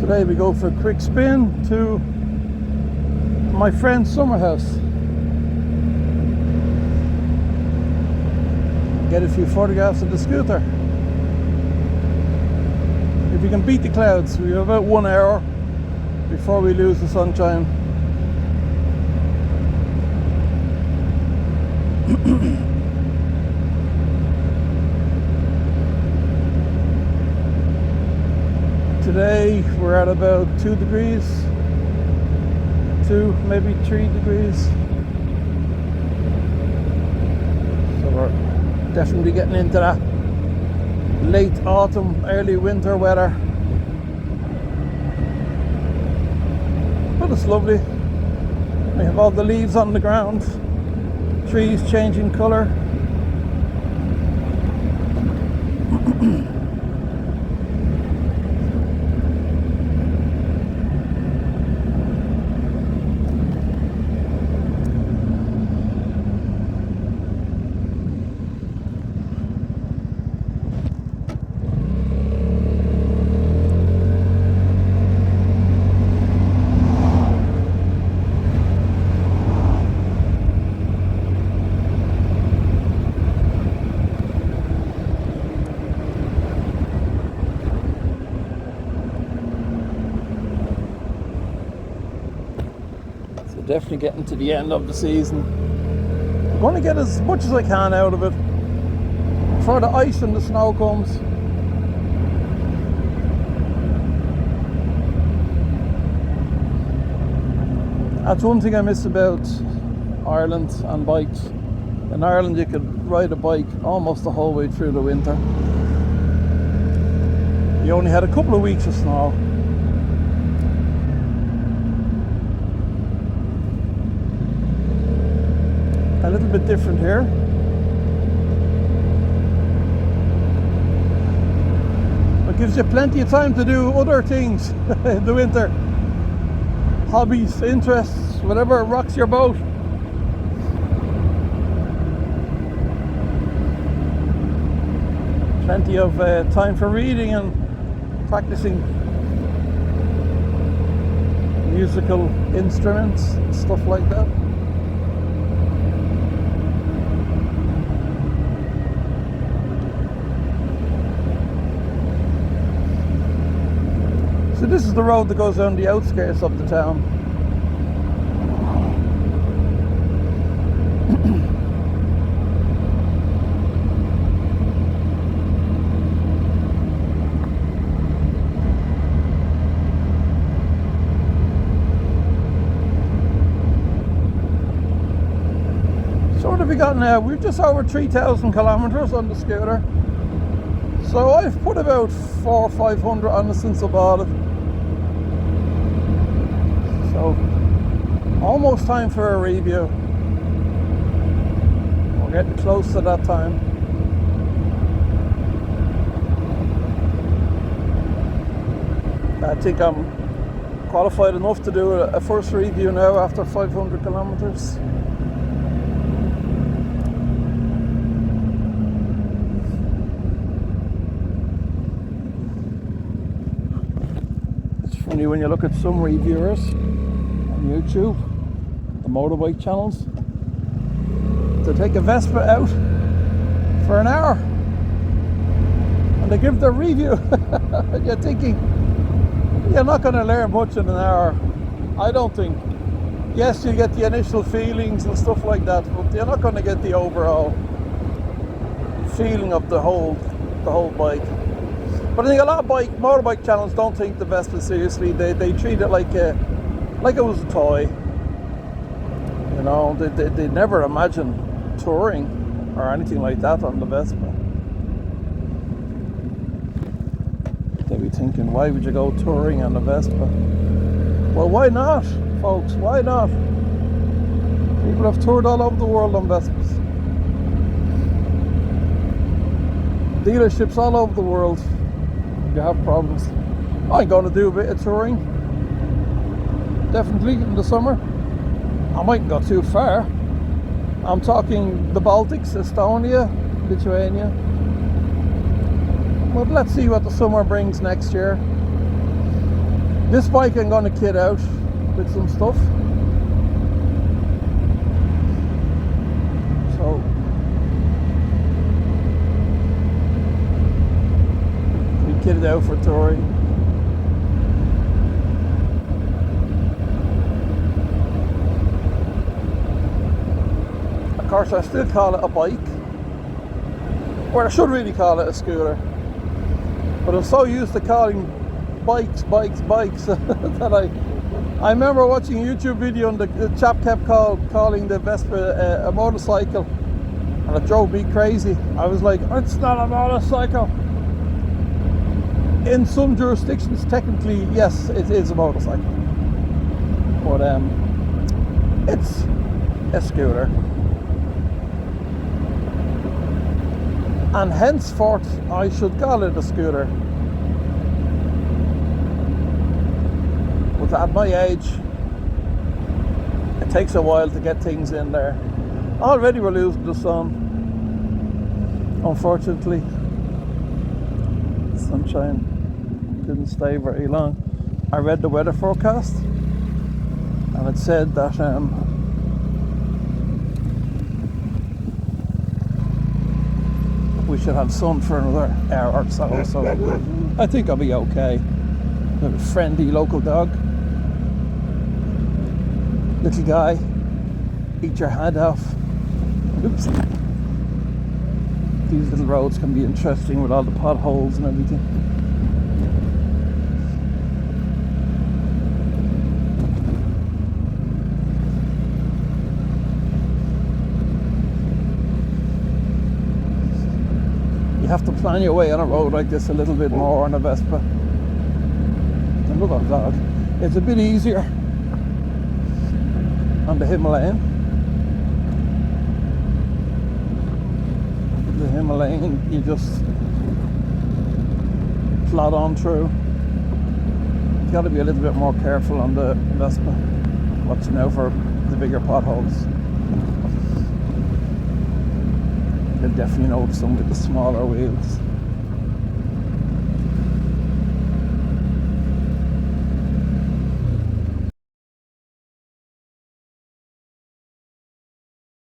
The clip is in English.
Today we go for a quick spin to my friend's summer house. Get a few photographs of the scooter. If you can beat the clouds, we have about 1 hour before we lose the sunshine. Today we're at about 2 degrees, 2, maybe 3 degrees. So we're definitely getting into that late autumn, early winter weather. But it's lovely. We have all the leaves on the ground, trees changing colour. Definitely getting to the end of the season. I'm going to get as much as I can out of it before the ice and the snow comes. That's one thing I miss about Ireland and bikes. In Ireland you could ride a bike almost the whole way through the winter. You only had a couple of weeks of snow. A little bit different here. It gives you plenty of time to do other things in the winter. Hobbies, interests, whatever rocks your boat. Plenty of time for reading and practicing musical instruments, stuff like that. So this is the road that goes down the outskirts of the town. So what have we got now? We've just over 3,000 kilometers on the scooter. So I've put about 400 or 500 on it since I bought it. So, almost time for a review. We're getting close to that time. I think I'm qualified enough to do a first review now after 500 kilometers. It's funny when you look at some reviewers YouTube, the motorbike channels, to take a Vespa out for an hour and they give their review. And you're thinking, you're not going to learn much in an hour, I don't think. Yes, you get the initial feelings and stuff like that, but you're not going to get the overall feeling of the whole bike. But I think a lot of motorbike channels don't take the Vespa seriously. They treat it like it was a toy. You know, they never imagine touring or anything like that on the Vespa. They'd be thinking, why would you go touring on the Vespa? Well, why not, folks? Why not? People have toured all over the world on Vespas. Dealerships all over the world. You have problems. I'm going to do a bit of touring. Definitely in the summer. I mightn't go too far. I'm talking the Baltics, Estonia, Lithuania. But let's see what the summer brings next year. This bike I'm going to kit out with some stuff. So we kit it out for touring. Of course, I still call it a bike, or I should really call it a scooter. But I'm so used to calling bikes that I remember watching a YouTube video and the chap kept calling the Vespa a motorcycle, and it drove me crazy. I was like, it's not a motorcycle. In some jurisdictions, technically, yes, it is a motorcycle, but it's a scooter. And henceforth, I should call it a scooter. But at my age, it takes a while to get things in there. Already we're losing the sun, unfortunately. Sunshine didn't stay very long. I read the weather forecast, and it said that we should have sun for another hour or so. So I think I'll be okay. We have a friendly local dog. Little guy, eat your hand off. Oops. These little roads can be interesting with all the potholes and everything. You have to plan your way on a road like this a little bit more on a Vespa. And look at that. It's a bit easier on the Himalayan. The Himalayan, you just plod on through. You've got to be a little bit more careful on the Vespa. Watching out for the bigger potholes. You'll definitely notice them with the smaller wheels.